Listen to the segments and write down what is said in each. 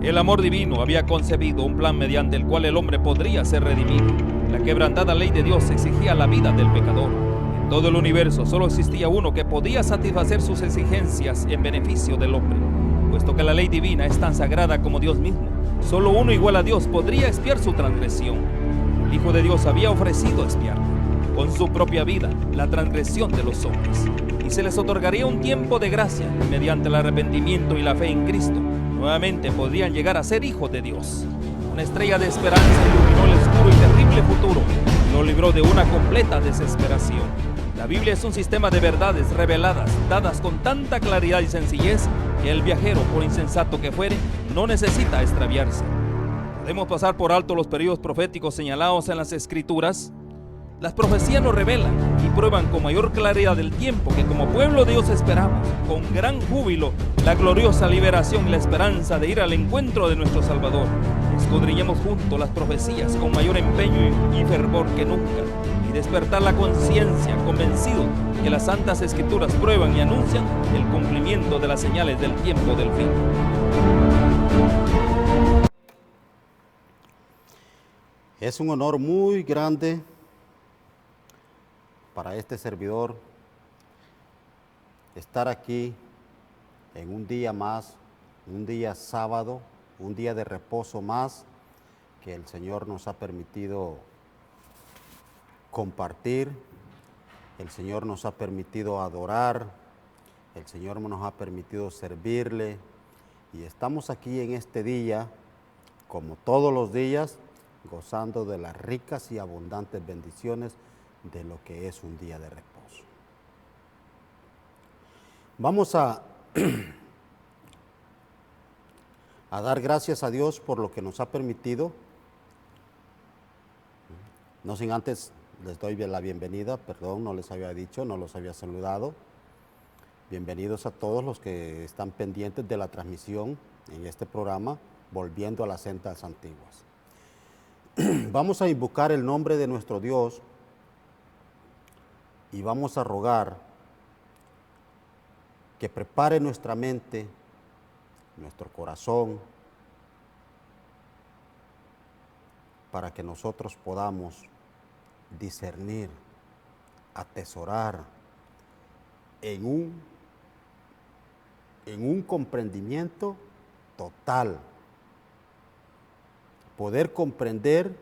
El amor divino había concebido un plan mediante el cual el hombre podría ser redimido. La quebrantada ley de Dios exigía la vida del pecador. En todo el universo solo existía uno que podía satisfacer sus exigencias en beneficio del hombre. Puesto que la ley divina es tan sagrada como Dios mismo, solo uno igual a Dios podría expiar su transgresión. El Hijo de Dios había ofrecido expiar con su propia vida la transgresión de los hombres, y se les otorgaría un tiempo de gracia. Mediante el arrepentimiento y la fe en Cristo, nuevamente podrían llegar a ser hijos de Dios. Una estrella de esperanza iluminó el oscuro y terrible futuro y lo libró de una completa desesperación. La Biblia es un sistema de verdades reveladas, dadas con tanta claridad y sencillez, que el viajero, por insensato que fuere, no necesita extraviarse. Podemos pasar por alto los periodos proféticos señalados en las Escrituras. Las profecías nos revelan y prueban con mayor claridad el tiempo que como pueblo de Dios esperamos, con gran júbilo, la gloriosa liberación y la esperanza de ir al encuentro de nuestro Salvador. Escudriñemos juntos las profecías con mayor empeño y fervor que nunca, y despertar la conciencia, convencido que las Santas Escrituras prueban y anuncian el cumplimiento de las señales del tiempo del fin. Es un honor muy grande para este servidor estar aquí en un día más, un día sábado, un día de reposo más que el Señor nos ha permitido compartir, el Señor nos ha permitido adorar, el Señor nos ha permitido servirle, y estamos aquí en este día, como todos los días, gozando de las ricas y abundantes bendiciones de lo que es un día de reposo. Vamos a dar gracias a Dios por lo que nos ha permitido. No sin antes les doy la bienvenida, perdón, no les había dicho, no los había saludado. Bienvenidos a todos los que están pendientes de la transmisión en este programa, Volviendo a las Sendas Antiguas. Vamos a invocar el nombre de nuestro Dios y vamos a rogar que prepare nuestra mente, nuestro corazón, para que nosotros podamos discernir, atesorar en un comprendimiento total, poder comprender,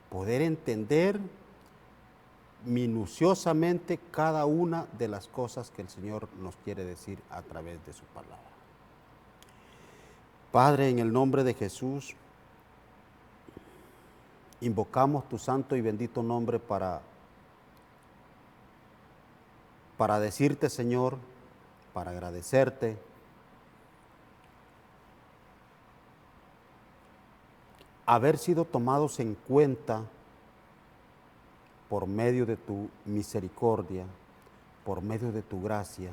poder entender minuciosamente cada una de las cosas que el Señor nos quiere decir a través de su palabra. Padre, en el nombre de Jesús, invocamos tu santo y bendito nombre para decirte, Señor, para agradecerte, haber sido tomados en cuenta por medio de tu misericordia, por medio de tu gracia,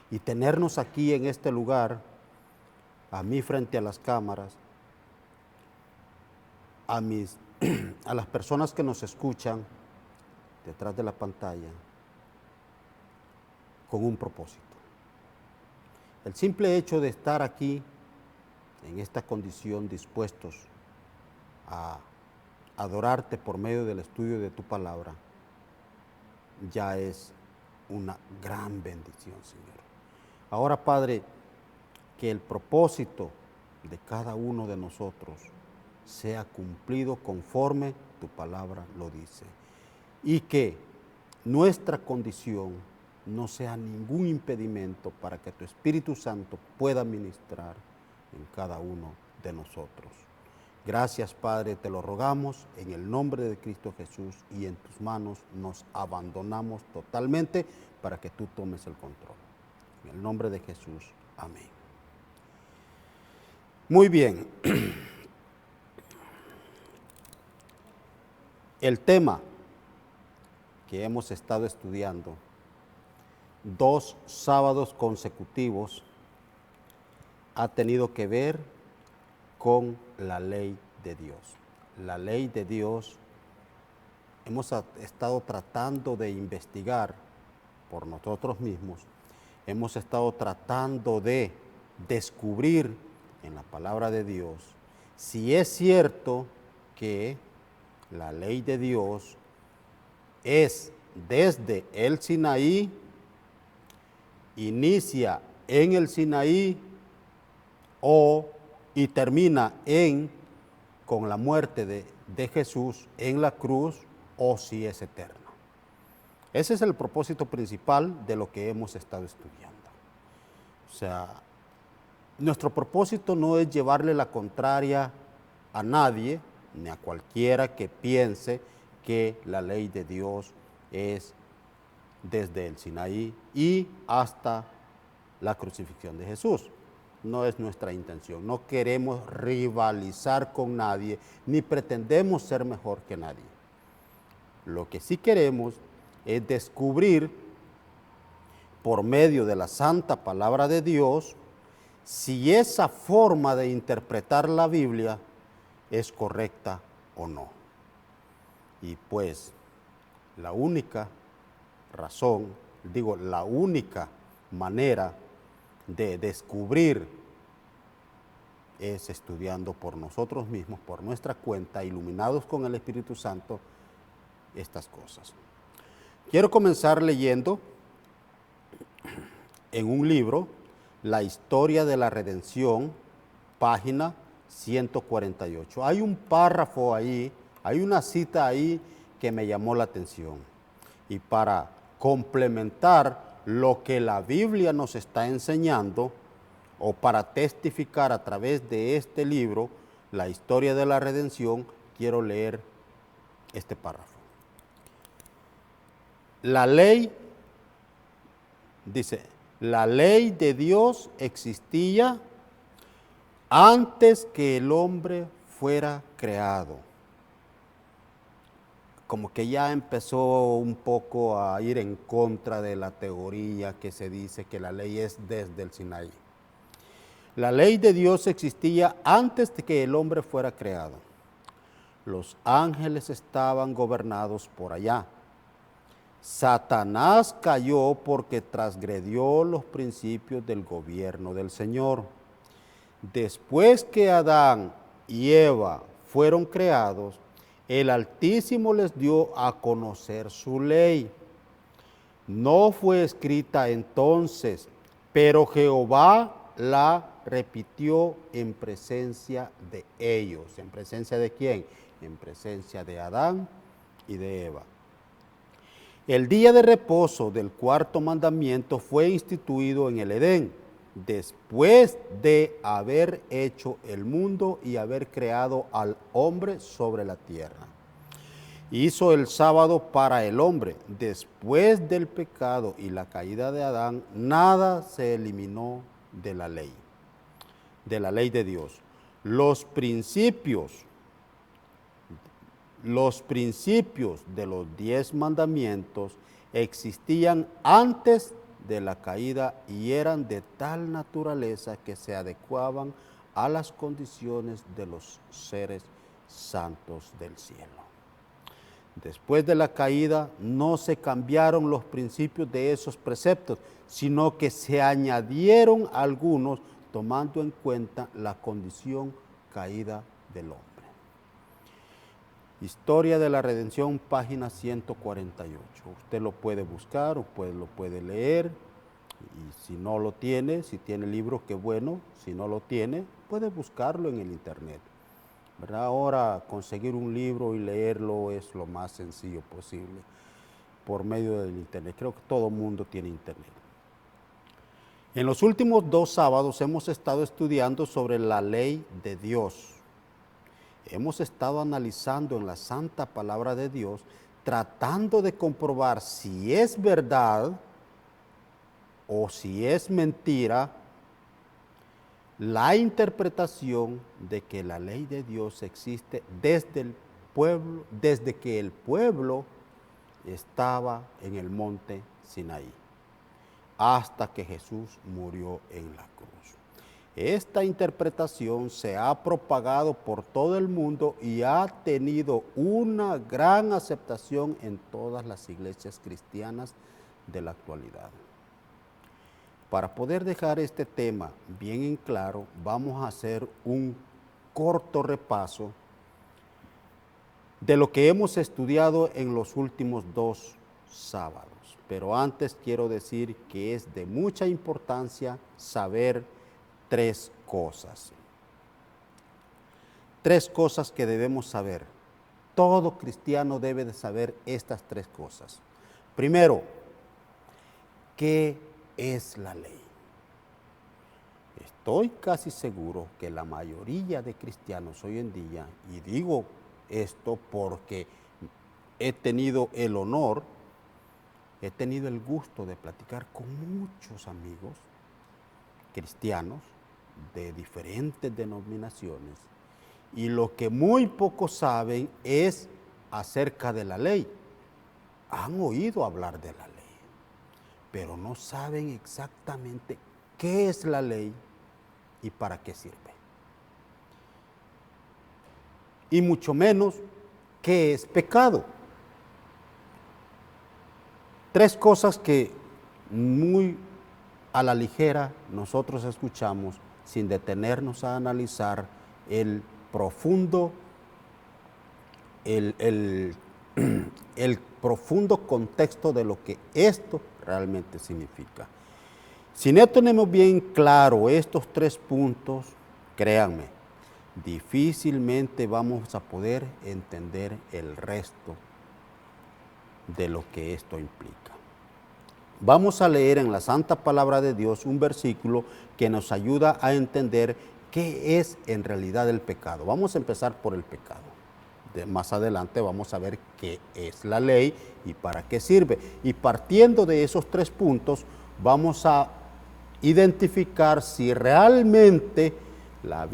y tenernos aquí en este lugar, a mí frente a las cámaras, a las personas que nos escuchan detrás de la pantalla, con un propósito. El simple hecho de estar aquí, en esta condición, dispuestos a adorarte por medio del estudio de tu palabra, ya es una gran bendición, Señor. Ahora, Padre, que el propósito de cada uno de nosotros sea cumplido conforme tu palabra lo dice, y que nuestra condición no sea ningún impedimento para que tu Espíritu Santo pueda ministrar en cada uno de nosotros. Gracias, Padre, te lo rogamos en el nombre de Cristo Jesús, y en tus manos nos abandonamos totalmente para que tú tomes el control. En el nombre de Jesús, amén. Muy bien. El tema que hemos estado estudiando 2 sábados consecutivos ha tenido que ver con la ley de Dios. La ley de Dios, hemos estado tratando de investigar por nosotros mismos, hemos estado tratando de descubrir en la palabra de Dios, si es cierto que la ley de Dios es desde el Sinaí, inicia en el Sinaí y termina con la muerte de Jesús en la cruz, o si es eterna. Ese es el propósito principal de lo que hemos estado estudiando. O sea, nuestro propósito no es llevarle la contraria a nadie, ni a cualquiera que piense que la ley de Dios es desde el Sinaí y hasta la crucifixión de Jesús. No es nuestra intención. No queremos rivalizar con nadie, ni pretendemos ser mejor que nadie. Lo que sí queremos es descubrir, por medio de la santa palabra de Dios, si esa forma de interpretar la Biblia es correcta o no. Y pues, la única razón, la única manera de descubrir es estudiando por nosotros mismos, por nuestra cuenta, iluminados con el Espíritu Santo, estas cosas. Quiero comenzar leyendo en un libro, La historia de la redención, página 148. Hay un párrafo ahí, hay una cita ahí que me llamó la atención. Y para complementar lo que la Biblia nos está enseñando, o para testificar a través de este libro, La historia de la redención, quiero leer este párrafo. La ley, dice, la ley de Dios existía antes que el hombre fuera creado. Como que ya empezó un poco a ir en contra de la teoría que se dice que la ley es desde el Sinaí. La ley de Dios existía antes de que el hombre fuera creado. Los ángeles estaban gobernados por allá. Satanás cayó porque transgredió los principios del gobierno del Señor. Después que Adán y Eva fueron creados, el Altísimo les dio a conocer su ley. No fue escrita entonces, pero Jehová la repitió en presencia de ellos. ¿En presencia de quién? En presencia de Adán y de Eva. El día de reposo del cuarto mandamiento fue instituido en el Edén, después de haber hecho el mundo y haber creado al hombre sobre la tierra. Hizo el sábado para el hombre. Después del pecado y la caída de Adán, nada se eliminó de la ley de Dios. Los principios de los 10 mandamientos existían antes de la caída y eran de tal naturaleza que se adecuaban a las condiciones de los seres santos del cielo. Después de la caída no se cambiaron los principios de esos preceptos, sino que se añadieron algunos tomando en cuenta la condición caída del hombre. Historia de la Redención, página 148. Usted lo puede buscar o lo puede leer, y si no lo tiene, si tiene libros, qué bueno. Si no lo tiene, puede buscarlo en el internet, ¿verdad? Ahora conseguir un libro y leerlo es lo más sencillo posible por medio del internet. Creo que todo el mundo tiene internet. En los últimos 2 sábados hemos estado estudiando sobre la ley de Dios. Hemos estado analizando en la santa palabra de Dios, tratando de comprobar si es verdad o si es mentira la interpretación de que la ley de Dios existe desde que el pueblo estaba en el monte Sinaí, hasta que Jesús murió en la cruz. Esta interpretación se ha propagado por todo el mundo y ha tenido una gran aceptación en todas las iglesias cristianas de la actualidad. Para poder dejar este tema bien en claro, vamos a hacer un corto repaso de lo que hemos estudiado en los últimos 2 sábados. Pero antes quiero decir que es de mucha importancia saber 3 cosas. 3 cosas que debemos saber. Todo cristiano debe de saber estas 3 cosas. Primero, ¿qué es la ley? Estoy casi seguro que la mayoría de cristianos hoy en día, y digo esto porque he tenido el honor, he tenido el gusto de platicar con muchos amigos cristianos de diferentes denominaciones, y lo que muy pocos saben es acerca de la ley. Han oído hablar de la ley, pero no saben exactamente qué es la ley y para qué sirve. Y mucho menos qué es pecado. 3 cosas que muy a la ligera nosotros escuchamos sin detenernos a analizar el profundo, el profundo contexto de lo que esto realmente significa. Si no tenemos bien claro estos 3 puntos, créanme, difícilmente vamos a poder entender el resto de lo que esto implica. Vamos a leer en la Santa Palabra de Dios un versículo que nos ayuda a entender qué es en realidad el pecado. Vamos a empezar por el pecado. Más adelante vamos a ver qué es la ley y para qué sirve. Y partiendo de esos 3 puntos, vamos a identificar si realmente la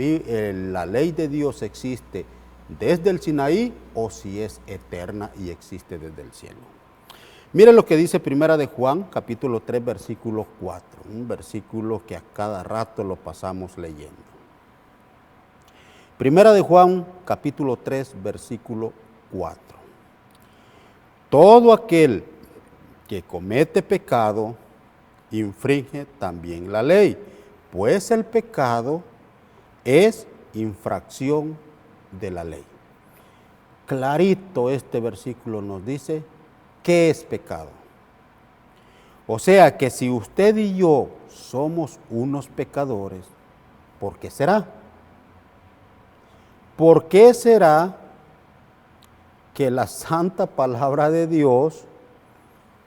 ley de Dios existe desde el Sinaí o si es eterna y existe desde el cielo. Miren lo que dice Primera de Juan, capítulo 3, versículo 4, un versículo que a cada rato lo pasamos leyendo. Primera de Juan, capítulo 3, versículo 4. Todo aquel que comete pecado infringe también la ley, pues el pecado es infracción de la ley. Clarito este versículo nos dice qué es pecado. O sea que si usted y yo somos unos pecadores, ¿por qué será? ¿Por qué será que la santa palabra de Dios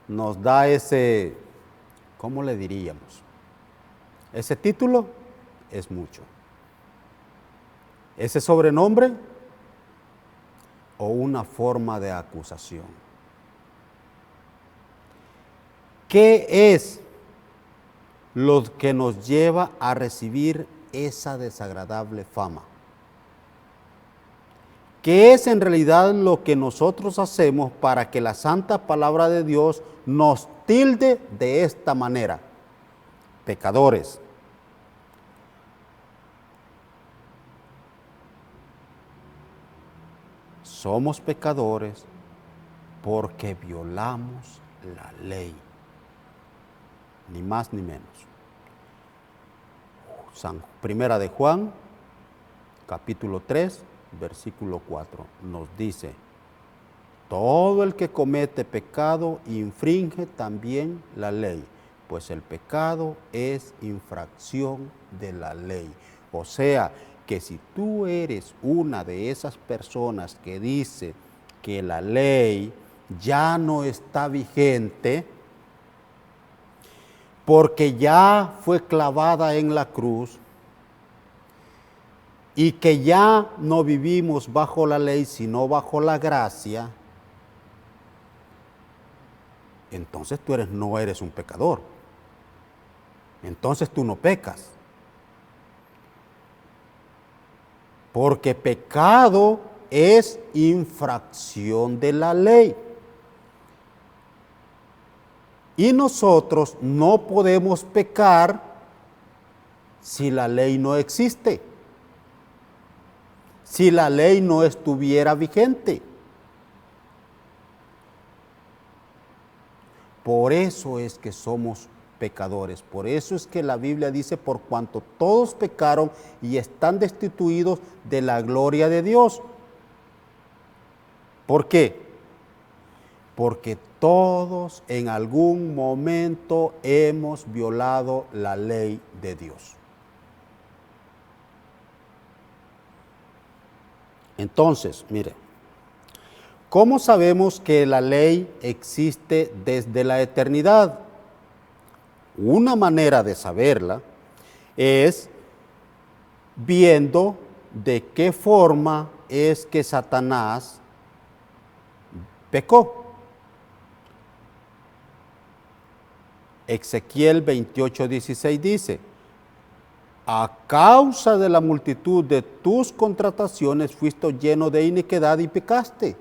nos da ese, ¿cómo le diríamos? Ese título es mucho. Ese sobrenombre o una forma de acusación. ¿Qué es lo que nos lleva a recibir esa desagradable fama? ¿Qué es en realidad lo que nosotros hacemos para que la santa palabra de Dios nos tilde de esta manera? Pecadores. Somos pecadores porque violamos la ley, ni más ni menos. Primera de Juan, capítulo 3, versículo 4, nos dice, todo el que comete pecado infringe también la ley, pues el pecado es infracción de la ley. O sea, que si tú eres una de esas personas que dice que la ley ya no está vigente, porque ya fue clavada en la cruz y que ya no vivimos bajo la ley, sino bajo la gracia, entonces tú no eres un pecador. Entonces tú no pecas. Porque pecado es infracción de la ley. Y nosotros no podemos pecar si la ley no existe, si la ley no estuviera vigente. Por eso es que somos pecadores. Por eso es que la Biblia dice, por cuanto todos pecaron y están destituidos de la gloria de Dios. ¿Por qué? Porque todos en algún momento hemos violado la ley de Dios. Entonces, mire, ¿cómo sabemos que la ley existe desde la eternidad? Una manera de saberla es viendo de qué forma es que Satanás pecó. Ezequiel 28:16 dice, a causa de la multitud de tus contrataciones fuiste lleno de iniquidad y pecaste.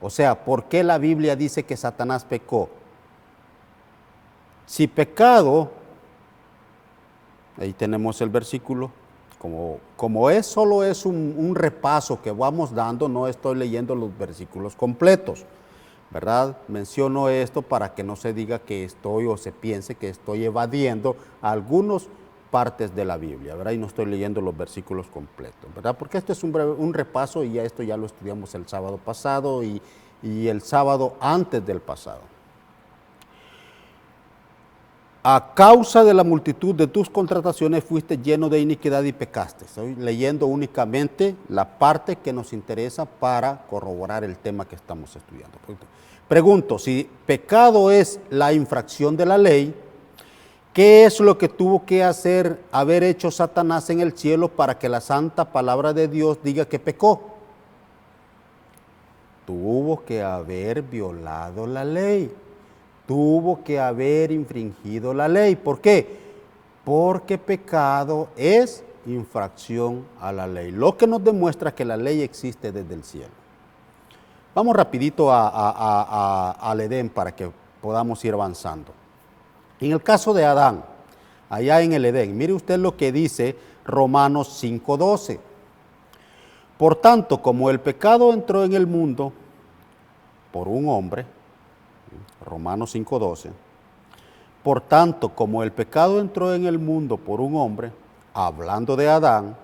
O sea, ¿por qué la Biblia dice que Satanás pecó? Si pecado, ahí tenemos el versículo, como solo es un repaso que vamos dando, no estoy leyendo los versículos completos, ¿verdad? Menciono esto para que no se diga que estoy o se piense que estoy evadiendo algunas partes de la Biblia, ¿verdad? Y no estoy leyendo los versículos completos, ¿verdad? Porque este es un repaso y esto ya lo estudiamos el sábado pasado y el sábado antes del pasado. A causa de la multitud de tus contrataciones fuiste lleno de iniquidad y pecaste. Estoy leyendo únicamente la parte que nos interesa para corroborar el tema que estamos estudiando. Pregunto, si pecado es la infracción de la ley, ¿qué es lo que tuvo que haber hecho Satanás en el cielo para que la santa palabra de Dios diga que pecó? Tuvo que haber violado la ley. Tuvo que haber infringido la ley. ¿Por qué? Porque pecado es infracción a la ley, lo que nos demuestra que la ley existe desde el cielo. Vamos rapidito al Edén para que podamos ir avanzando. En el caso de Adán, allá en el Edén, mire usted lo que dice Romanos 5:12. Por tanto, como el pecado entró en el mundo por un hombre, Romanos 5:12, por tanto, como el pecado entró en el mundo por un hombre, hablando de Adán,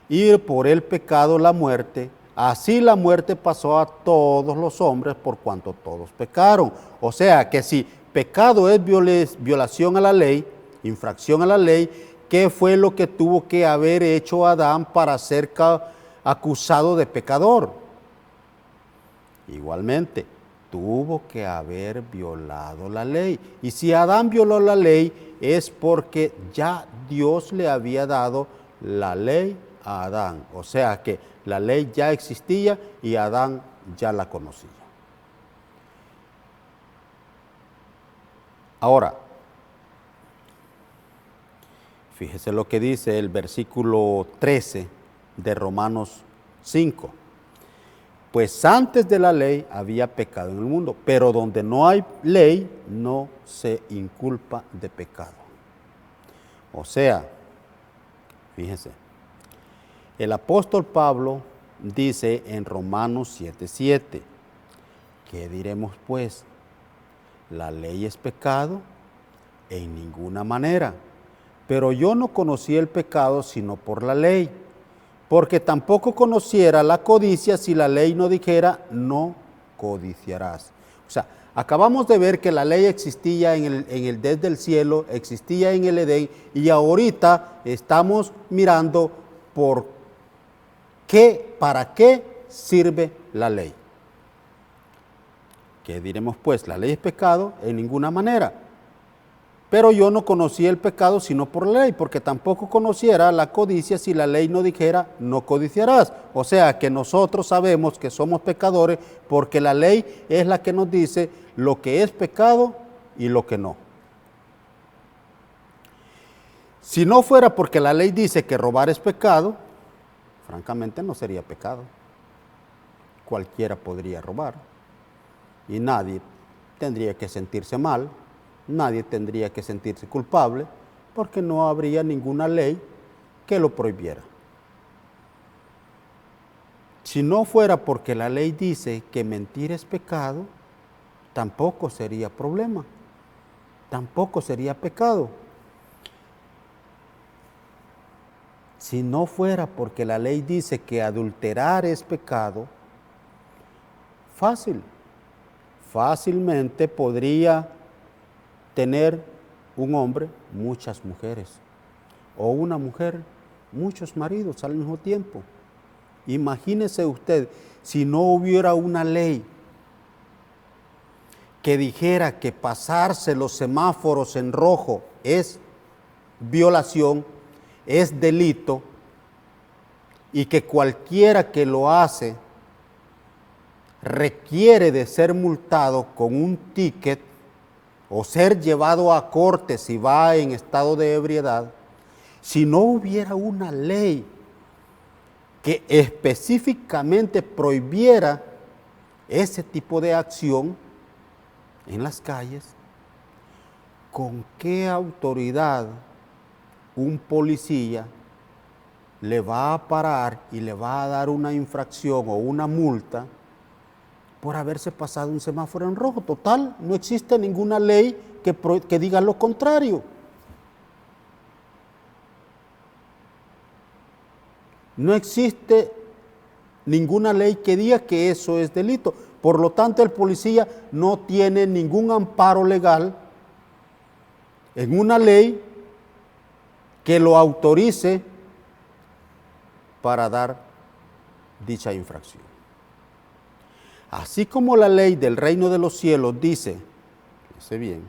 y por el pecado la muerte, así la muerte pasó a todos los hombres por cuanto todos pecaron. O sea que si pecado es violación a la ley, infracción a la ley, ¿qué fue lo que tuvo que haber hecho Adán para ser acusado de pecador? Igualmente, tuvo que haber violado la ley. Y si Adán violó la ley, es porque ya Dios le había dado la ley a Adán. O sea que la ley ya existía y Adán ya la conocía. Ahora, fíjese lo que dice el versículo 13 de Romanos 5. Pues antes de la ley había pecado en el mundo, pero donde no hay ley no se inculpa de pecado. O sea, fíjense, el apóstol Pablo dice en Romanos 7:7, ¿qué diremos pues? ¿La ley es pecado? En ninguna manera. Pero yo no conocí el pecado sino por la ley, porque tampoco conociera la codicia si la ley no dijera, no codiciarás. O sea, acabamos de ver que la ley existía desde el cielo, existía en el Edén, y ahorita estamos mirando para qué sirve la ley. ¿Qué diremos pues? ¿La ley es pecado? En ninguna manera. Pero yo no conocí el pecado sino por la ley, porque tampoco conociera la codicia si la ley no dijera, no codiciarás. O sea que nosotros sabemos que somos pecadores porque la ley es la que nos dice lo que es pecado y lo que no. Si no fuera porque la ley dice que robar es pecado, francamente no sería pecado. Cualquiera podría robar y nadie tendría que sentirse mal. Nadie tendría que sentirse culpable porque no habría ninguna ley que lo prohibiera. Si no fuera porque la ley dice que mentir es pecado, tampoco sería problema. tampoco sería pecado. Si no fuera porque la ley dice que adulterar es pecado, fácilmente podría tener un hombre muchas mujeres o una mujer muchos maridos al mismo tiempo. Imagínese usted si no hubiera una ley que dijera que pasarse los semáforos en rojo es violación, es delito, y que cualquiera que lo hace requiere de ser multado con un ticket o ser llevado a corte si va en estado de ebriedad. Si no hubiera una ley que específicamente prohibiera ese tipo de acción en las calles, ¿con qué autoridad un policía le va a parar y le va a dar una infracción o una multa por haberse pasado un semáforo en rojo? Total, no existe ninguna ley que diga lo contrario. No existe ninguna ley que diga que eso es delito. Por lo tanto, el policía no tiene ningún amparo legal en una ley que lo autorice para dar dicha infracción. Así como la ley del reino de los cielos dice bien,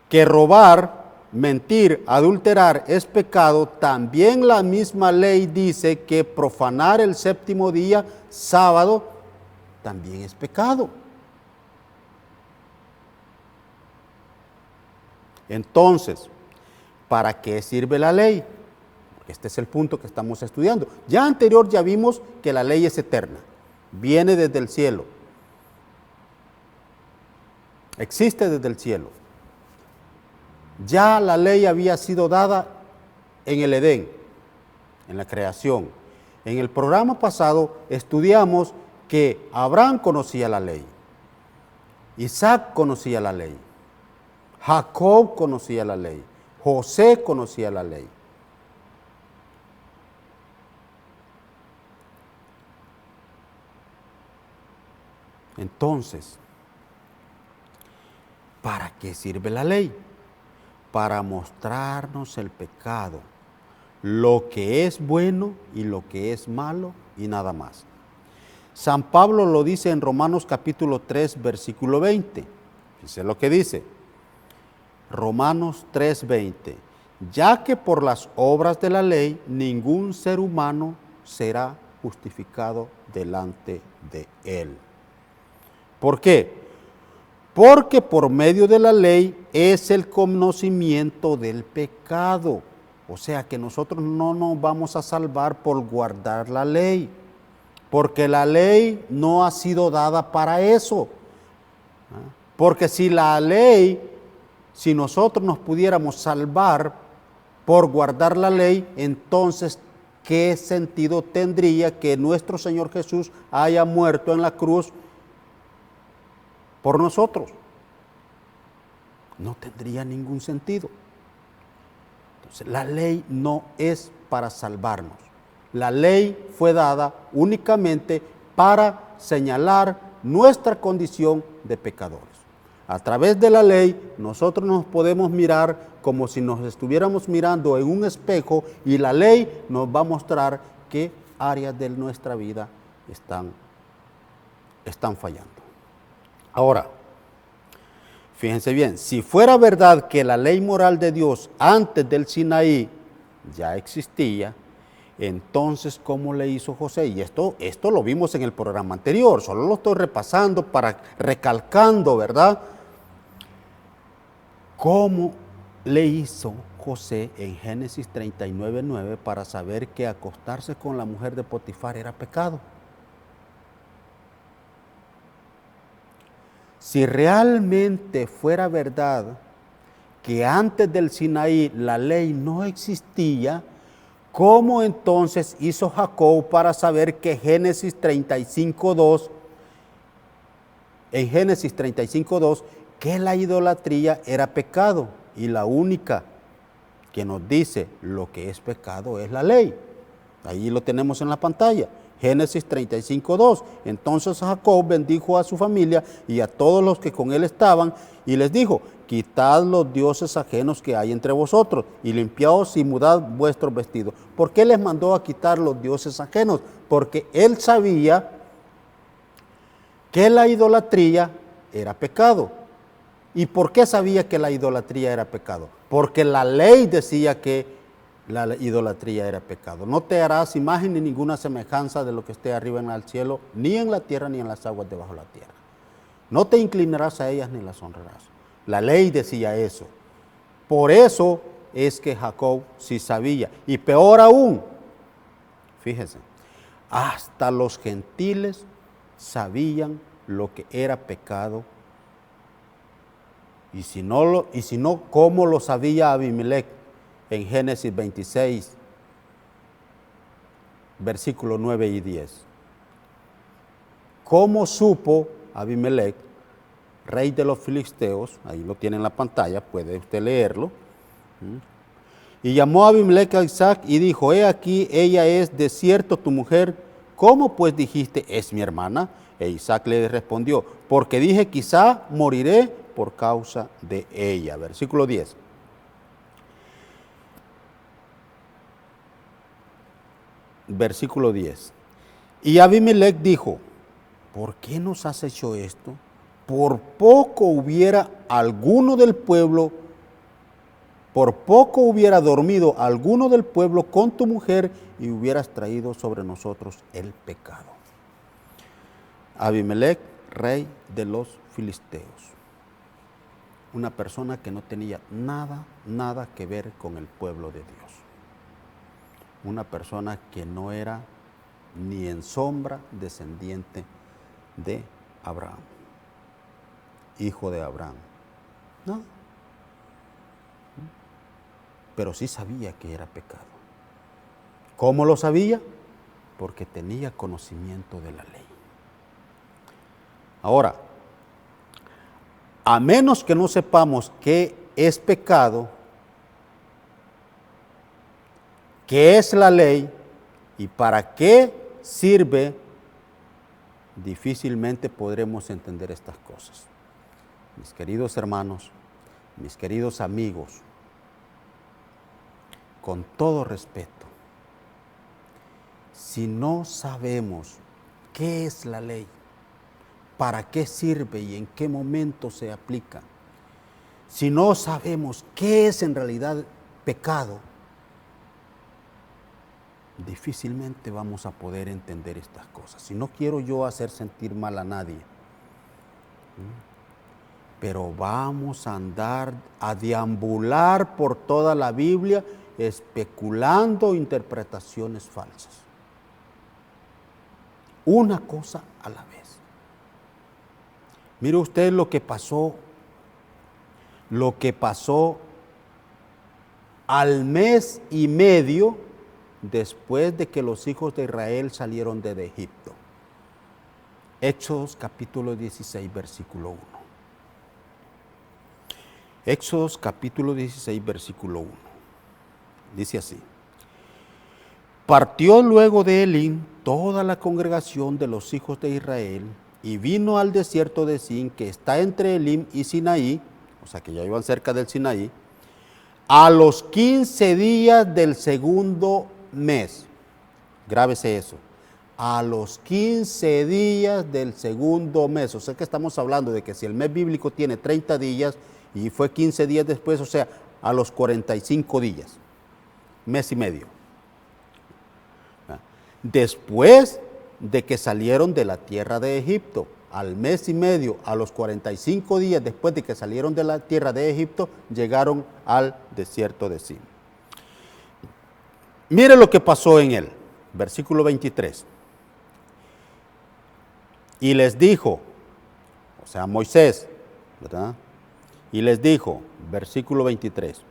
que robar, mentir, adulterar es pecado, también la misma ley dice que profanar el séptimo día, sábado, también es pecado. Entonces, ¿para qué sirve la ley? Este es el punto que estamos estudiando. Ya anterior ya vimos que la ley es eterna, viene desde el cielo, existe desde el cielo. Ya la ley había sido dada en el Edén, en la creación. En el programa pasado estudiamos que Abraham conocía la ley, Isaac conocía la ley, Jacob conocía la ley, José conocía la ley. Entonces, ¿para qué sirve la ley? Para mostrarnos el pecado, lo que es bueno y lo que es malo y nada más. San Pablo lo dice en Romanos capítulo 3, versículo 20. Fíjense lo que dice. Romanos 3, 20. Ya que por las obras de la ley ningún ser humano será justificado delante de él. ¿Por qué? Porque por medio de la ley es el conocimiento del pecado. O sea que nosotros no nos vamos a salvar por guardar la ley, porque la ley no ha sido dada para eso. Porque si la ley, si nosotros nos pudiéramos salvar por guardar la ley, entonces, ¿qué sentido tendría que nuestro Señor Jesús haya muerto en la cruz por nosotros? No tendría ningún sentido. Entonces, la ley no es para salvarnos. La ley fue dada únicamente para señalar nuestra condición de pecadores. A través de la ley, nosotros nos podemos mirar como si nos estuviéramos mirando en un espejo, y la ley nos va a mostrar qué áreas de nuestra vida están fallando. Ahora, fíjense bien, si fuera verdad que la ley moral de Dios antes del Sinaí ya existía, entonces, ¿cómo le hizo José? Y esto lo vimos en el programa anterior, solo lo estoy repasando recalcando, ¿verdad? ¿Cómo le hizo José en Génesis 39:9 para saber que acostarse con la mujer de Potifar era pecado? Si realmente fuera verdad que antes del Sinaí la ley no existía, ¿cómo entonces hizo Jacob para saber que Génesis 35:2 en Génesis 35:2 que la idolatría era pecado, y la única que nos dice lo que es pecado es la ley. Ahí lo tenemos en la pantalla. Génesis 35:2. Entonces Jacob bendijo a su familia y a todos los que con él estaban, y les dijo: quitad los dioses ajenos que hay entre vosotros, y limpiaos y mudad vuestros vestidos. ¿Por qué les mandó a quitar los dioses ajenos? Porque él sabía que la idolatría era pecado. ¿Y por qué sabía que la idolatría era pecado? Porque la ley decía que la idolatría era pecado. No te harás imagen ni ninguna semejanza de lo que esté arriba en el cielo, ni en la tierra, ni en las aguas debajo de la tierra. No te inclinarás a ellas ni las honrarás. La ley decía eso. Por eso es que Jacob sí sabía. Y peor aún, fíjense, hasta los gentiles sabían lo que era pecado. Y si no, ¿cómo lo sabía Abimelech? En Génesis 26, versículos 9 y 10. ¿Cómo supo Abimelech, rey de los filisteos? Ahí lo tiene en la pantalla, puede usted leerlo. Y llamó a Abimelech a Isaac y dijo: he aquí, ella es de cierto tu mujer. ¿Cómo pues dijiste, es mi hermana? E Isaac le respondió: porque dije, quizá moriré por causa de ella. Versículo 10. Versículo 10. Y Abimelech dijo: ¿por qué nos has hecho esto? Por poco hubiera dormido alguno del pueblo con tu mujer y hubieras traído sobre nosotros el pecado. Abimelech, rey de los filisteos. Una persona que no tenía nada que ver con el pueblo de Dios. Una persona que no era ni en sombra descendiente de Abraham, hijo de Abraham. No. Pero sí sabía que era pecado. ¿Cómo lo sabía? Porque tenía conocimiento de la ley. Ahora, a menos que no sepamos qué es pecado, qué es la ley y para qué sirve, difícilmente podremos entender estas cosas. Mis queridos hermanos, mis queridos amigos, con todo respeto, si no sabemos qué es la ley, para qué sirve y en qué momento se aplica, si no sabemos qué es en realidad pecado, difícilmente vamos a poder entender estas cosas. Y no quiero yo hacer sentir mal a nadie, pero vamos a andar, a deambular por toda la Biblia especulando interpretaciones falsas. Una cosa a la vez. Mire usted lo que pasó al mes y medio después de que los hijos de Israel salieron de Egipto. Éxodos capítulo 16, versículo 1. Éxodos capítulo 16, versículo 1. Dice así: partió luego de Elim toda la congregación de los hijos de Israel y vino al desierto de Sin, que está entre Elim y Sinaí, o sea que ya iban cerca del Sinaí, a los 15 días del segundo mes. Grábese eso. A los 15 días del segundo mes. O sea que estamos hablando de que si el mes bíblico tiene 30 días y fue 15 días después, o sea, a los 45 días. Mes y medio. Después de que salieron de la tierra de Egipto, al mes y medio, a los 45 días después de que salieron de la tierra de Egipto, llegaron al desierto de Sin. Mire lo que pasó en él, versículo 23. Y les dijo, o sea, Moisés, ¿verdad? Y les dijo, versículo 23.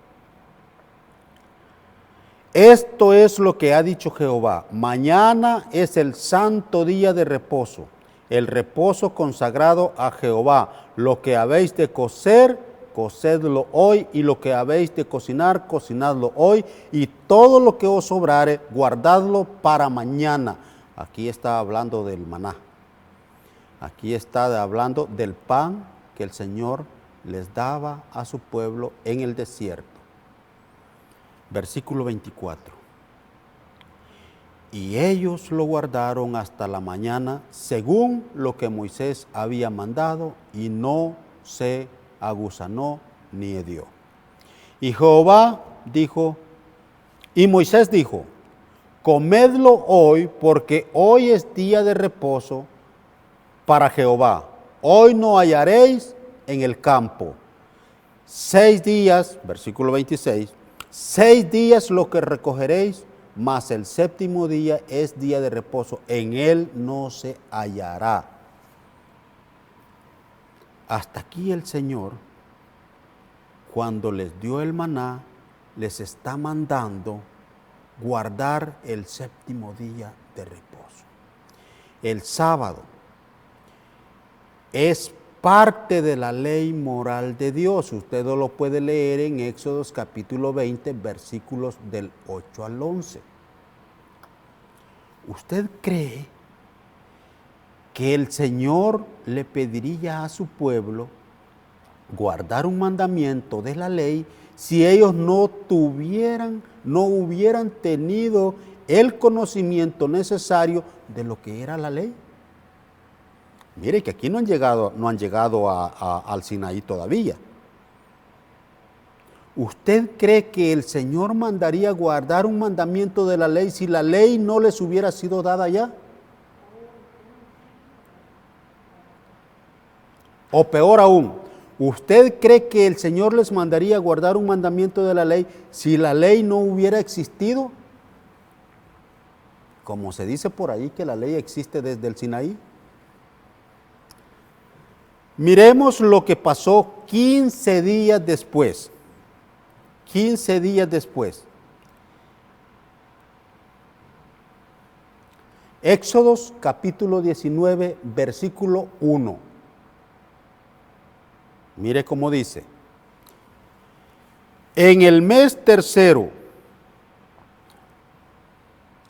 Esto es lo que ha dicho Jehová: mañana es el santo día de reposo, el reposo consagrado a Jehová. Lo que habéis de cocer, cocedlo hoy, y lo que habéis de cocinar, cocinadlo hoy, y todo lo que os sobrare, guardadlo para mañana. Aquí está hablando del maná. Aquí está hablando del pan que el Señor les daba a su pueblo en el desierto. Versículo 24. Y ellos lo guardaron hasta la mañana, según lo que Moisés había mandado, y no se aguzanó ni hedió. Y Jehová dijo, y Moisés dijo, comedlo hoy, porque hoy es día de reposo para Jehová. Hoy no hallaréis en el campo. 6 días, versículo 26, 6 días lo que recogeréis, mas el séptimo día es día de reposo, en él no se hallará. Hasta aquí el Señor, cuando les dio el maná, les está mandando guardar el séptimo día de reposo. El sábado es parte de la ley moral de Dios. Usted lo puede leer en Éxodo capítulo 20, versículos del 8 al 11. ¿Usted cree que el Señor le pediría a su pueblo guardar un mandamiento de la ley si ellos no hubieran tenido el conocimiento necesario de lo que era la ley? Mire que aquí no han llegado al Sinaí todavía. ¿Usted cree que el Señor mandaría guardar un mandamiento de la ley si la ley no les hubiera sido dada ya? O peor aún, ¿usted cree que el Señor les mandaría guardar un mandamiento de la ley si la ley no hubiera existido? Como se dice por ahí que la ley existe desde el Sinaí. Miremos lo que pasó 15 días después. 15 días después. Éxodos capítulo 19, versículo 1. Mire cómo dice. En el mes tercero,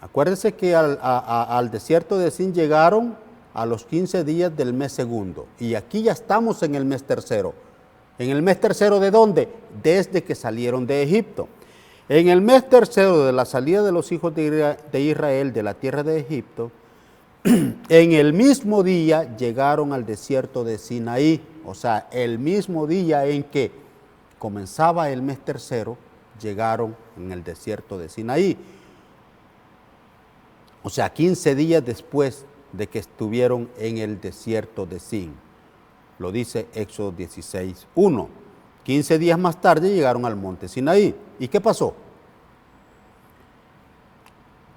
acuérdense que al desierto de Sin llegaron a los 15 días del mes segundo. Y aquí ya estamos en el mes tercero. ¿En el mes tercero de dónde? Desde que salieron de Egipto. En el mes tercero de la salida de los hijos de Israel de la tierra de Egipto, en el mismo día llegaron al desierto de Sinaí. O sea, el mismo día en que comenzaba el mes tercero, llegaron en el desierto de Sinaí. O sea, 15 días después de que estuvieron en el desierto de Sin. Lo dice Éxodo 16, 1. 15 días más tarde llegaron al monte Sinaí. ¿Y qué pasó?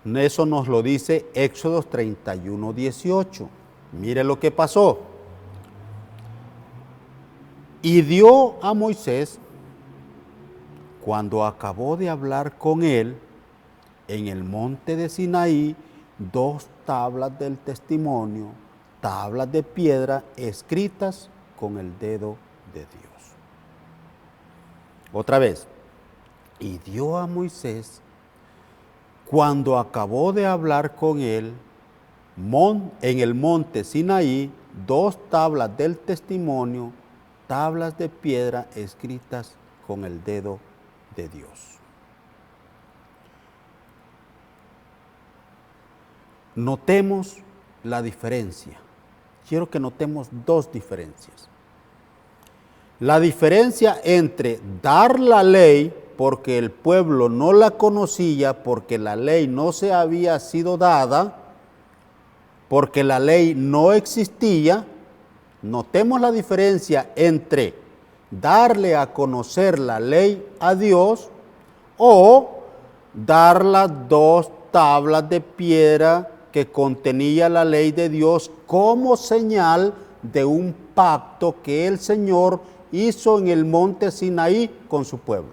Eso nos lo dice Éxodo 31, 18. Mire lo que pasó. Y dio a Moisés, cuando acabó de hablar con él, en el monte de Sinaí, 2 tablas del testimonio, tablas de piedra escritas con el dedo de Dios. Otra vez, y dio a Moisés, cuando acabó de hablar con él, en el monte Sinaí, 2 tablas del testimonio, tablas de piedra escritas con el dedo de Dios. Notemos la diferencia. Quiero que notemos 2 diferencias. La diferencia entre dar la ley porque el pueblo no la conocía, porque la ley no se había sido dada, porque la ley no existía. Notemos la diferencia entre darle a conocer la ley a Dios o dar las 2 tablas de piedra que contenía la ley de Dios como señal de un pacto que el Señor hizo en el monte Sinaí con su pueblo.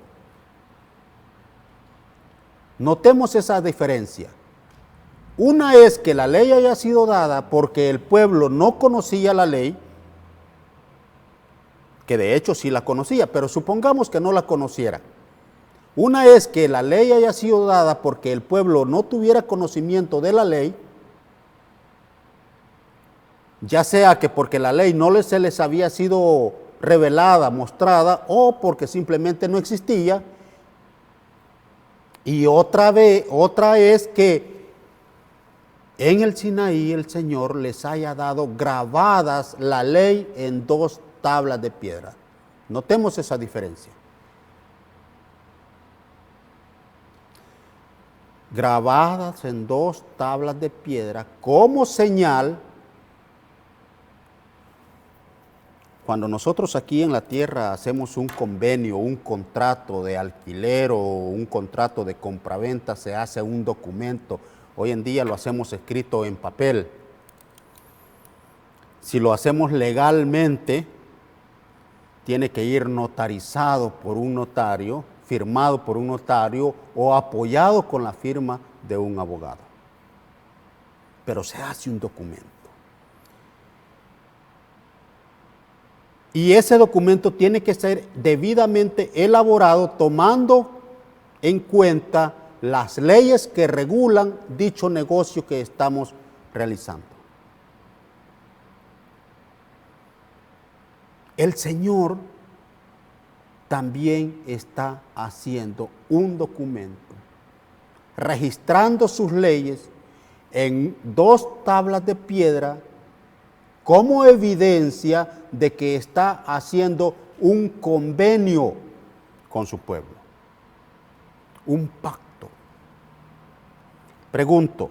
Notemos esa diferencia. Una es que la ley haya sido dada porque el pueblo no conocía la ley, que de hecho sí la conocía, pero supongamos que no la conociera. Una es que la ley haya sido dada porque el pueblo no tuviera conocimiento de la ley, ya sea que porque la ley no se les había sido revelada, mostrada, o porque simplemente no existía. Y otra es que en el Sinaí el Señor les haya dado grabadas la ley en 2 tablas de piedra. Notemos esa diferencia. Grabadas en 2 tablas de piedra como señal. Cuando nosotros aquí en la tierra hacemos un convenio, un contrato de alquiler o un contrato de compraventa, se hace un documento. Hoy en día lo hacemos escrito en papel. Si lo hacemos legalmente, tiene que ir notarizado por un notario, firmado por un notario o apoyado con la firma de un abogado. Pero se hace un documento. Y ese documento tiene que ser debidamente elaborado tomando en cuenta las leyes que regulan dicho negocio que estamos realizando. El Señor también está haciendo un documento, registrando sus leyes en 2 tablas de piedra como evidencia de que está haciendo un convenio con su pueblo, un pacto. Pregunto,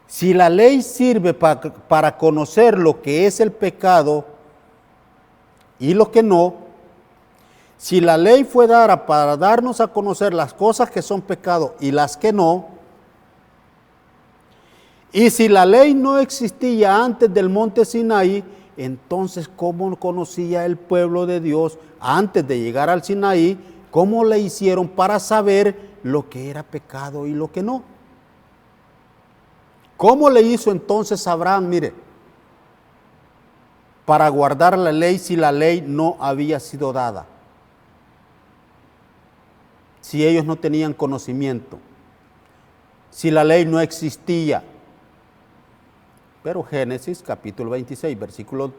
si la ley sirve para conocer lo que es el pecado y lo que no, si la ley fue dada para darnos a conocer las cosas que son pecado y las que no, y si la ley no existía antes del monte Sinaí, entonces ¿cómo conocía el pueblo de Dios antes de llegar al Sinaí? ¿Cómo le hicieron para saber lo que era pecado y lo que no? ¿Cómo le hizo entonces Abraham, mire, para guardar la ley si la ley no había sido dada? Si ellos no tenían conocimiento, si la ley no existía. Pero Génesis capítulo 26, versículo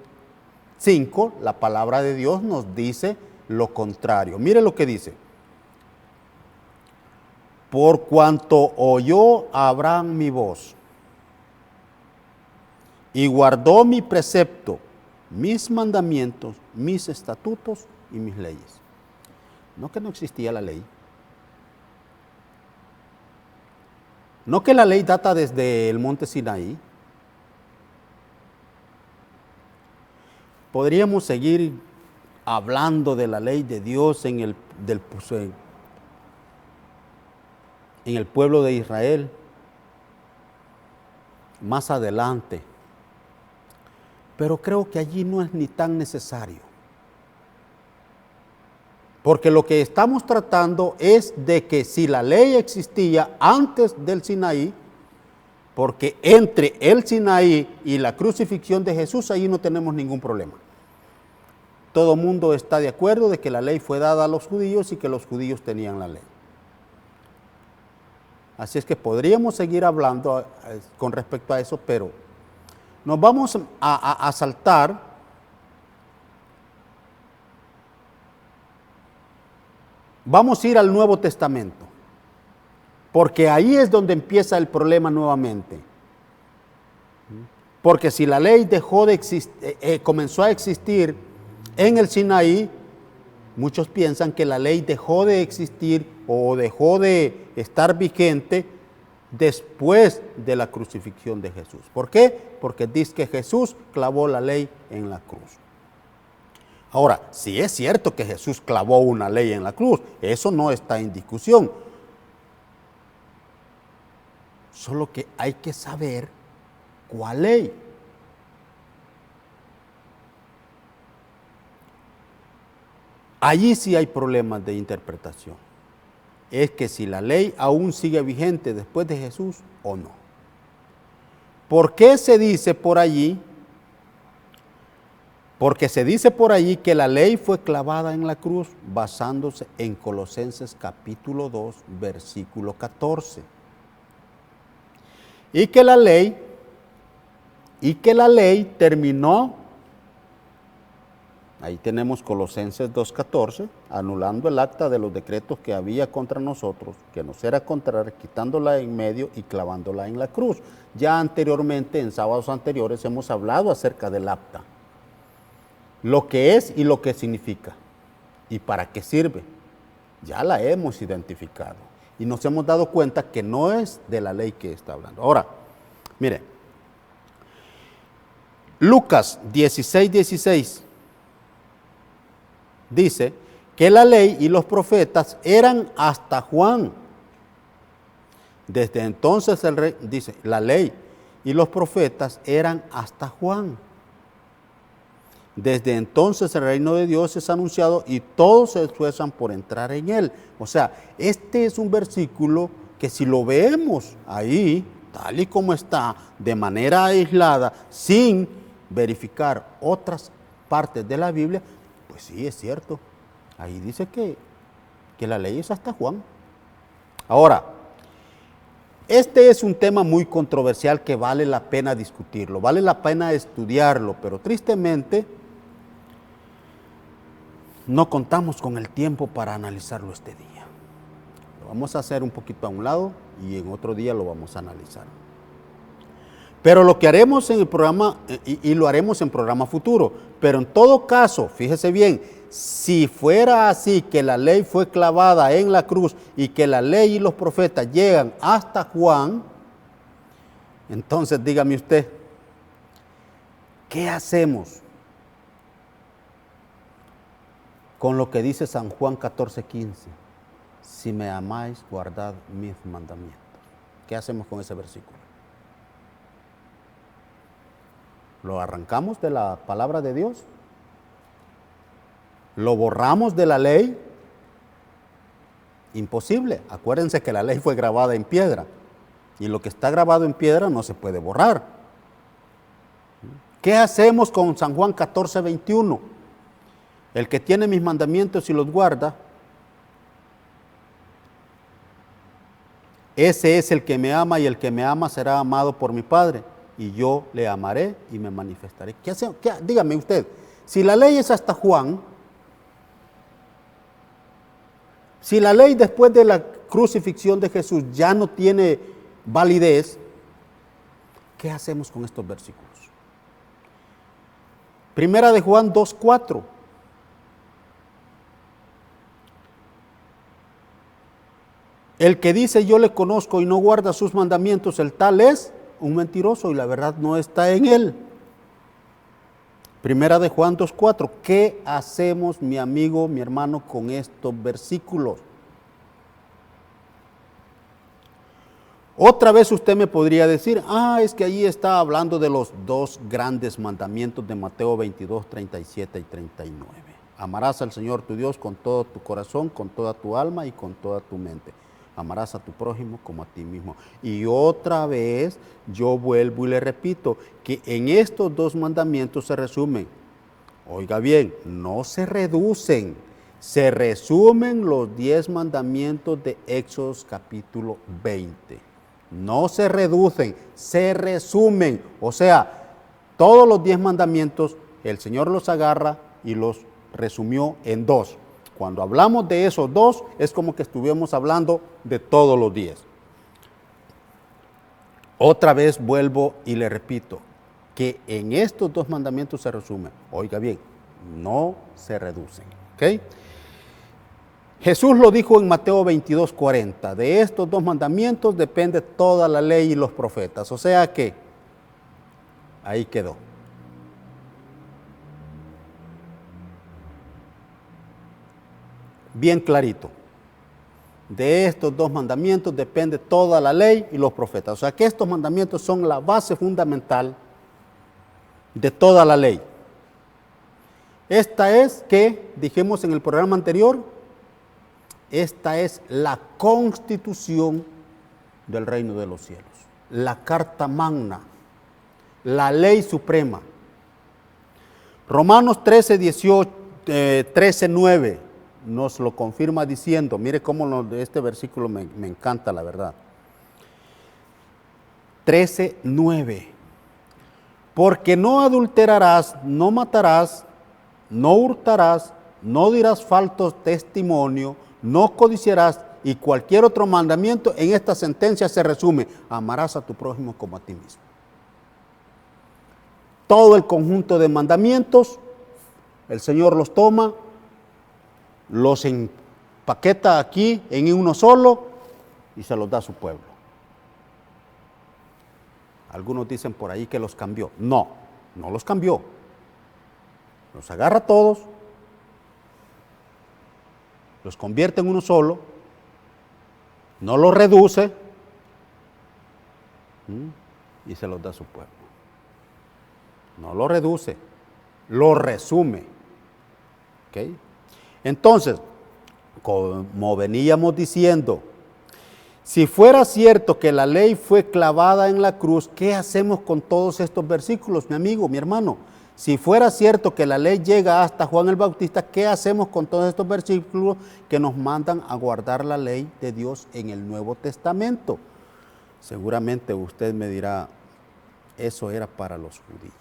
5, la palabra de Dios nos dice lo contrario. Mire lo que dice. Por cuanto oyó Abraham mi voz y guardó mi precepto, mis mandamientos, mis estatutos y mis leyes. No que no existía la ley. No que la ley data desde el monte Sinaí. Podríamos seguir hablando de la ley de Dios en el pueblo de Israel más adelante, pero creo que allí no es ni tan necesario, porque lo que estamos tratando es de que si la ley existía antes del Sinaí, porque entre el Sinaí y la crucifixión de Jesús, ahí no tenemos ningún problema. Todo el mundo está de acuerdo de que la ley fue dada a los judíos y que los judíos tenían la ley. Así es que podríamos seguir hablando con respecto a eso, pero nos vamos a saltar vamos a ir al Nuevo Testamento, porque ahí es donde empieza el problema nuevamente. Porque si la ley dejó de comenzó a existir en el Sinaí, muchos piensan que la ley dejó de existir o dejó de estar vigente después de la crucifixión de Jesús. ¿Por qué? Porque dice que Jesús clavó la ley en la cruz. Ahora, si es cierto que Jesús clavó una ley en la cruz, eso no está en discusión. Solo que hay que saber cuál ley. Allí sí hay problemas de interpretación. es que si la ley aún sigue vigente después de Jesús o no. ¿Por qué se dice por allí? Porque se dice por allí que la ley fue clavada en la cruz basándose en Colosenses capítulo 2, versículo 14. Y que la ley terminó, ahí tenemos Colosenses 2:14, anulando el acta de los decretos que había contra nosotros, que nos era contraria, quitándola en medio y clavándola en la cruz. Ya anteriormente, en sábados anteriores, hemos hablado acerca del acta, lo que es y lo que significa, y para qué sirve. Ya la hemos identificado, y nos hemos dado cuenta que no es de la ley que está hablando. Ahora, mire, Lucas 16:16 dice que la ley y los profetas eran hasta Juan. Desde entonces el rey, dice, la ley y los profetas eran hasta Juan. Desde entonces el reino de Dios es anunciado y todos se esfuerzan por entrar en él. O sea, este es un versículo que si lo vemos ahí, tal y como está, de manera aislada, sin verificar otras partes de la Biblia, pues sí, es cierto. Ahí dice que la ley es hasta Juan. Ahora, este es un tema muy controversial que vale la pena discutirlo, vale la pena estudiarlo, pero tristemente no contamos con el tiempo para analizarlo este día. Lo vamos a hacer un poquito a un lado y en otro día lo vamos a analizar. Pero lo que haremos en el programa, y lo haremos en programa futuro, pero en todo caso, fíjese bien, si fuera así que la ley fue clavada en la cruz y que la ley y los profetas llegan hasta Juan, entonces dígame usted, ¿qué hacemos con lo que dice San Juan 14:15? Si me amáis, guardad mis mandamientos. ¿Qué hacemos con ese versículo? ¿Lo arrancamos de la palabra de Dios? ¿Lo borramos de la ley? Imposible. Acuérdense que la ley fue grabada en piedra. Y lo que está grabado en piedra no se puede borrar. ¿Qué hacemos con San Juan 14:21? El que tiene mis mandamientos y los guarda, ese es el que me ama, y el que me ama será amado por mi Padre, y yo le amaré y me manifestaré. ¿Qué hacemos? Dígame usted, si la ley es hasta Juan, si la ley después de la crucifixión de Jesús ya no tiene validez, ¿qué hacemos con estos versículos? Primera de Juan 2:4. El que dice yo le conozco y no guarda sus mandamientos, el tal es un mentiroso y la verdad no está en él. Primera de Juan 2:4. ¿Qué hacemos, mi amigo, mi hermano, con estos versículos? Otra vez usted me podría decir, es que allí está hablando de los dos grandes mandamientos de Mateo 22, 37 y 39. Amarás al Señor tu Dios con todo tu corazón, con toda tu alma y con toda tu mente. Amarás a tu prójimo como a ti mismo. Y otra vez yo vuelvo y le repito que en estos dos mandamientos se resumen. Oiga bien, no se reducen, se resumen los 10 mandamientos de Éxodo capítulo 20. No se reducen, se resumen. O sea, todos los 10 mandamientos el Señor los agarra y los resumió en 2. Cuando hablamos de esos 2, es como que estuviéramos hablando de todos los 10. Otra vez vuelvo y le repito que en estos 2 mandamientos se resumen. Oiga bien, no se reducen. ¿Ok? Jesús lo dijo en Mateo 22:40. De estos 2 mandamientos depende toda la ley y los profetas. O sea que ahí quedó. Bien clarito. De estos 2 mandamientos depende toda la ley y los profetas. O sea que estos mandamientos son la base fundamental de toda la ley. Esta es que, dijimos en el programa anterior, esta es la constitución del reino de los cielos, la carta magna, la ley suprema. Romanos 13:9 nos lo confirma diciendo, mire cómo este versículo me encanta, la verdad. 13:9. Porque no adulterarás, no matarás, no hurtarás, no dirás falso testimonio, no codiciarás, y cualquier otro mandamiento en esta sentencia se resume: amarás a tu prójimo como a ti mismo. Todo el conjunto de mandamientos, el Señor los toma, los empaqueta aquí en uno solo y se los da a su pueblo. Algunos dicen por ahí que los cambió. No, no los cambió. Los agarra todos, los convierte en uno solo, no los reduce y se los da a su pueblo. No lo reduce, lo resume. ¿Okay? Entonces, como veníamos diciendo, si fuera cierto que la ley fue clavada en la cruz, ¿qué hacemos con todos estos versículos, mi amigo, mi hermano? Si fuera cierto que la ley llega hasta Juan el Bautista, ¿qué hacemos con todos estos versículos que nos mandan a guardar la ley de Dios en el Nuevo Testamento? Seguramente usted me dirá, eso era para los judíos.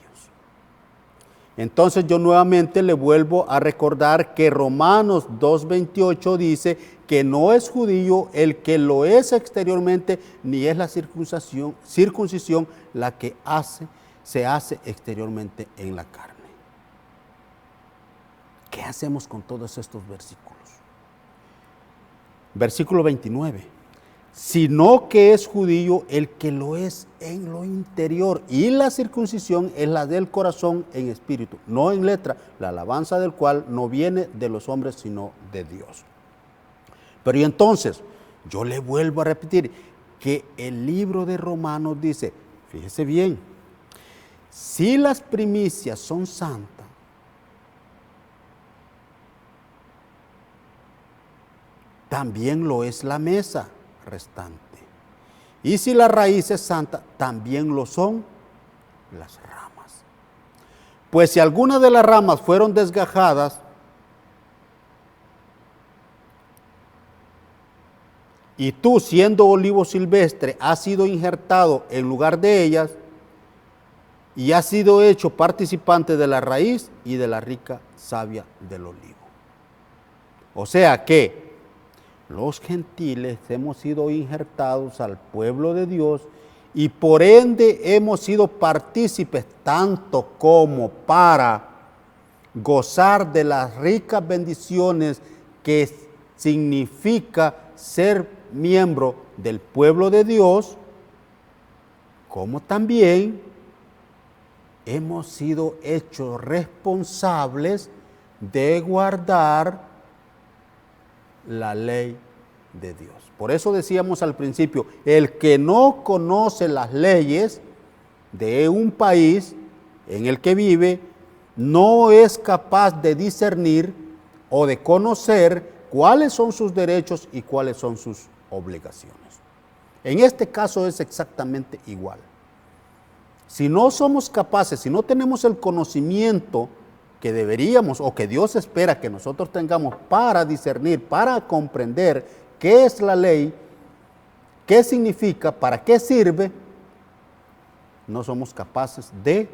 Entonces yo nuevamente le vuelvo a recordar que Romanos 2:28 dice que no es judío el que lo es exteriormente, ni es la circuncisión la que se hace exteriormente en la carne. ¿Qué hacemos con todos estos versículos? Versículo 29. Sino que es judío el que lo es en lo interior, y la circuncisión es la del corazón en espíritu, no en letra, la alabanza del cual no viene de los hombres, sino de Dios. Pero y entonces, yo le vuelvo a repetir que el libro de Romanos dice, fíjese bien, si las primicias son santas, también lo es la mesa restante. Y si la raíz es santa, también lo son las ramas. Pues si algunas de las ramas fueron desgajadas y tú, siendo olivo silvestre, has sido injertado en lugar de ellas y has sido hecho participante de la raíz y de la rica savia del olivo. O sea que los gentiles hemos sido injertados al pueblo de Dios y por ende hemos sido partícipes tanto como para gozar de las ricas bendiciones que significa ser miembro del pueblo de Dios, como también hemos sido hechos responsables de guardar la ley de Dios. Por eso decíamos al principio, el que no conoce las leyes de un país en el que vive, no es capaz de discernir o de conocer cuáles son sus derechos y cuáles son sus obligaciones. En este caso es exactamente igual. Si no somos capaces, si no tenemos el conocimiento que deberíamos o que Dios espera que nosotros tengamos para discernir, para comprender qué es la ley, qué significa, para qué sirve, no somos capaces de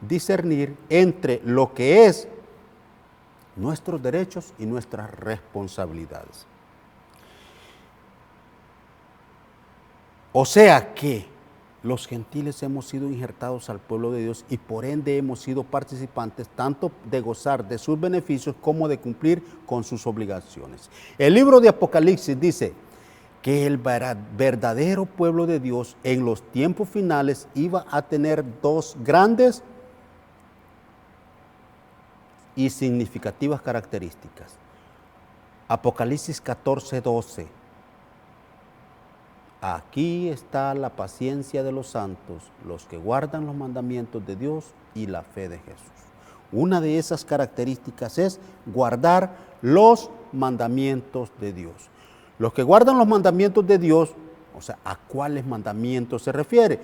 discernir entre lo que es nuestros derechos y nuestras responsabilidades. O sea que los gentiles hemos sido injertados al pueblo de Dios y por ende hemos sido participantes tanto de gozar de sus beneficios como de cumplir con sus obligaciones. El libro de Apocalipsis dice que el verdadero pueblo de Dios en los tiempos finales iba a tener dos grandes y significativas características. Apocalipsis 14:12. Aquí está la paciencia de los santos, los que guardan los mandamientos de Dios y la fe de Jesús. Una de esas características es guardar los mandamientos de Dios. Los que guardan los mandamientos de Dios, o sea, ¿a cuáles mandamientos se refiere?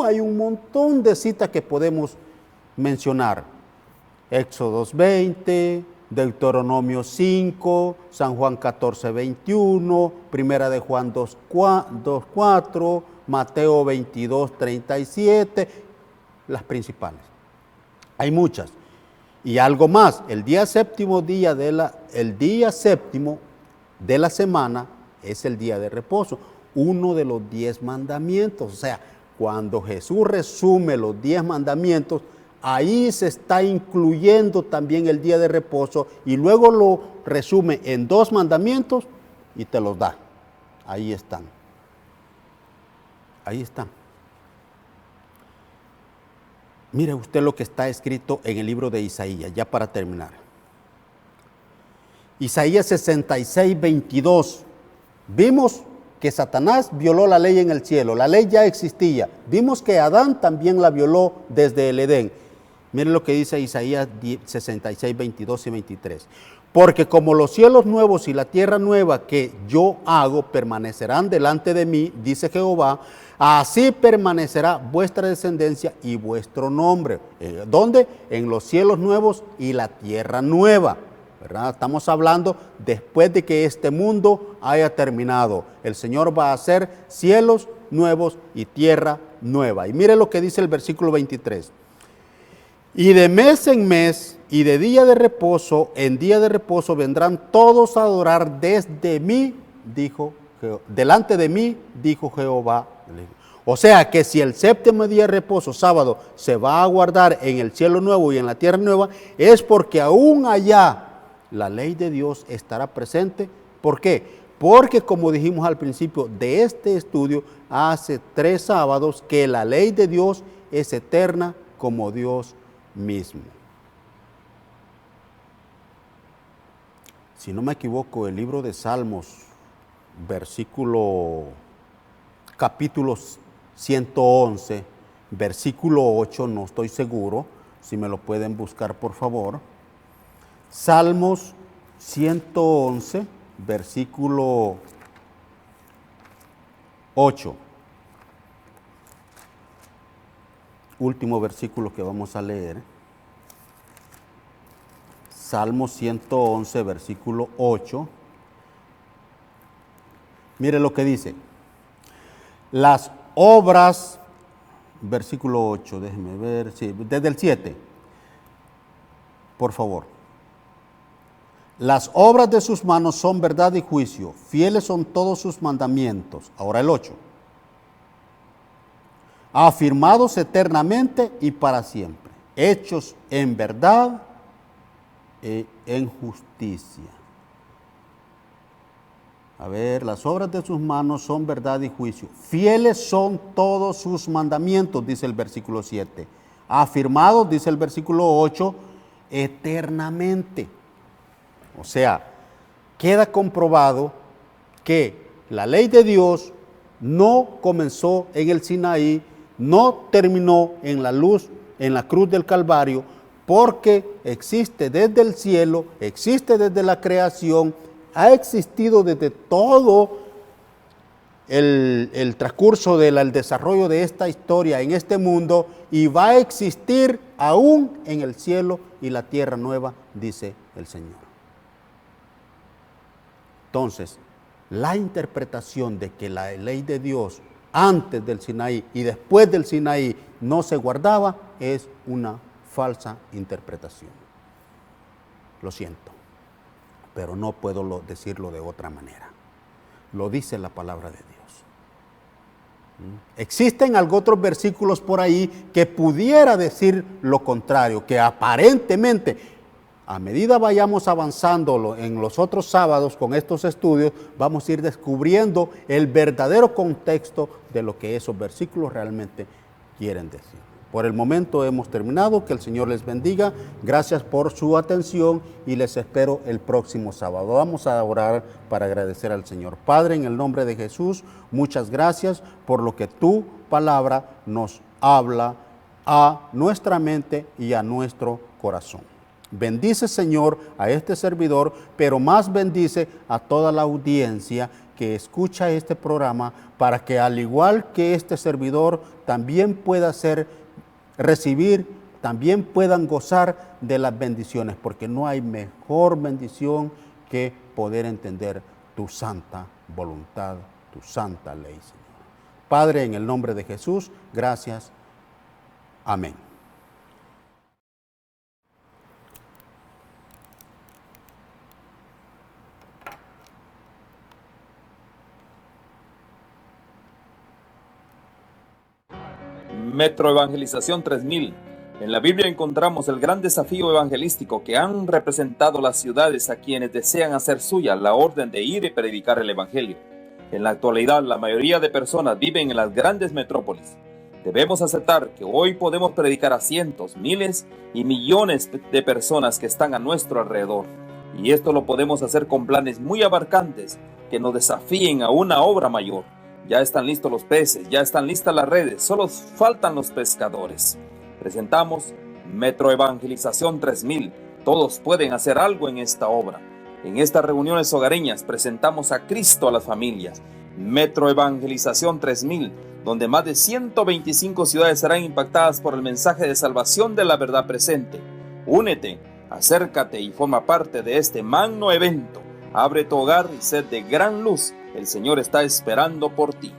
Hay un montón de citas que podemos mencionar. Éxodo 20, Deuteronomio 5, San Juan 14, 21, Primera de Juan 2, 4, Mateo 22, 37, las principales. Hay muchas. Y algo más, el día séptimo de la semana es el día de reposo, uno de los 10 mandamientos. O sea, cuando Jesús resume los 10 mandamientos, ahí se está incluyendo también el día de reposo y luego lo resume en 2 mandamientos y te los da. Ahí están. Ahí están. Mire usted lo que está escrito en el libro de Isaías, ya para terminar. Isaías 66, 22. Vimos que Satanás violó la ley en el cielo, la ley ya existía. Vimos que Adán también la violó desde el Edén. Miren lo que dice Isaías 66, 22 y 23. Porque como los cielos nuevos y la tierra nueva que yo hago permanecerán delante de mí, dice Jehová, así permanecerá vuestra descendencia y vuestro nombre. ¿Dónde? En los cielos nuevos y la tierra nueva. ¿Verdad? Estamos hablando después de que este mundo haya terminado. El Señor va a hacer cielos nuevos y tierra nueva. Y mire lo que dice el versículo 23. Y de mes en mes y de día de reposo en día de reposo vendrán todos a adorar desde mí, delante de mí, dijo Jehová. O sea que si el séptimo día de reposo, sábado, se va a guardar en el cielo nuevo y en la tierra nueva, es porque aún allá la ley de Dios estará presente. ¿Por qué? Porque como dijimos al principio de este estudio, hace 3 sábados que la ley de Dios es eterna como Dios mismo. Si no me equivoco, el libro de Salmos, capítulo 111, versículo 8, no estoy seguro, si me lo pueden buscar por favor. Salmos 111, versículo 8. Último versículo que vamos a leer. Salmos 111, versículo 8. Mire lo que dice. Las obras, versículo 8, déjeme ver, sí, desde el 7, por favor. Las obras de sus manos son verdad y juicio, fieles son todos sus mandamientos. Ahora el 8. Afirmados eternamente y para siempre, hechos en verdad y en justicia. A ver, las obras de sus manos son verdad y juicio. Fieles son todos sus mandamientos, dice el versículo 7. Afirmados, dice el versículo 8, eternamente. O sea, queda comprobado que la ley de Dios no comenzó en el Sinaí, no terminó en la cruz del Calvario, porque existe desde el cielo, existe desde la creación, ha existido desde todo el transcurso del desarrollo de esta historia en este mundo y va a existir aún en el cielo y la tierra nueva, dice el Señor. Entonces, la interpretación de que la ley de Dios antes del Sinaí y después del Sinaí no se guardaba es una falsa interpretación. Lo siento, pero no puedo decirlo de otra manera. Lo dice la palabra de Dios. Existen otros versículos por ahí que pudiera decir lo contrario, que aparentemente, a medida vayamos avanzando en los otros sábados con estos estudios, vamos a ir descubriendo el verdadero contexto de lo que esos versículos realmente quieren decir. Por el momento hemos terminado, que el Señor les bendiga, gracias por su atención y les espero el próximo sábado. Vamos a orar para agradecer al Señor. Padre, en el nombre de Jesús, muchas gracias por lo que tu palabra nos habla a nuestra mente y a nuestro corazón. Bendice, Señor, a este servidor, pero más bendice a toda la audiencia que escucha este programa, para que al igual que este servidor también pueda recibir, también puedan gozar de las bendiciones, porque no hay mejor bendición que poder entender tu santa voluntad, tu santa ley, Señor. Padre, en el nombre de Jesús, gracias. Amén. Metro Evangelización 3000. En la Biblia encontramos el gran desafío evangelístico que han representado las ciudades a quienes desean hacer suya la orden de ir y predicar el Evangelio. En la actualidad, la mayoría de personas viven en las grandes metrópolis. Debemos aceptar que hoy podemos predicar a cientos, miles y millones de personas que están a nuestro alrededor. Y esto lo podemos hacer con planes muy abarcantes que nos desafíen a una obra mayor. Ya están listos los peces, ya están listas las redes, solo faltan los pescadores. Presentamos Metro Evangelización 3000. Todos pueden hacer algo en esta obra. En estas reuniones hogareñas presentamos a Cristo a las familias. Metro Evangelización 3000, donde más de 125 ciudades serán impactadas por el mensaje de salvación de la verdad presente. Únete, acércate y forma parte de este magno evento. Abre tu hogar y sed de gran luz. El Señor está esperando por ti.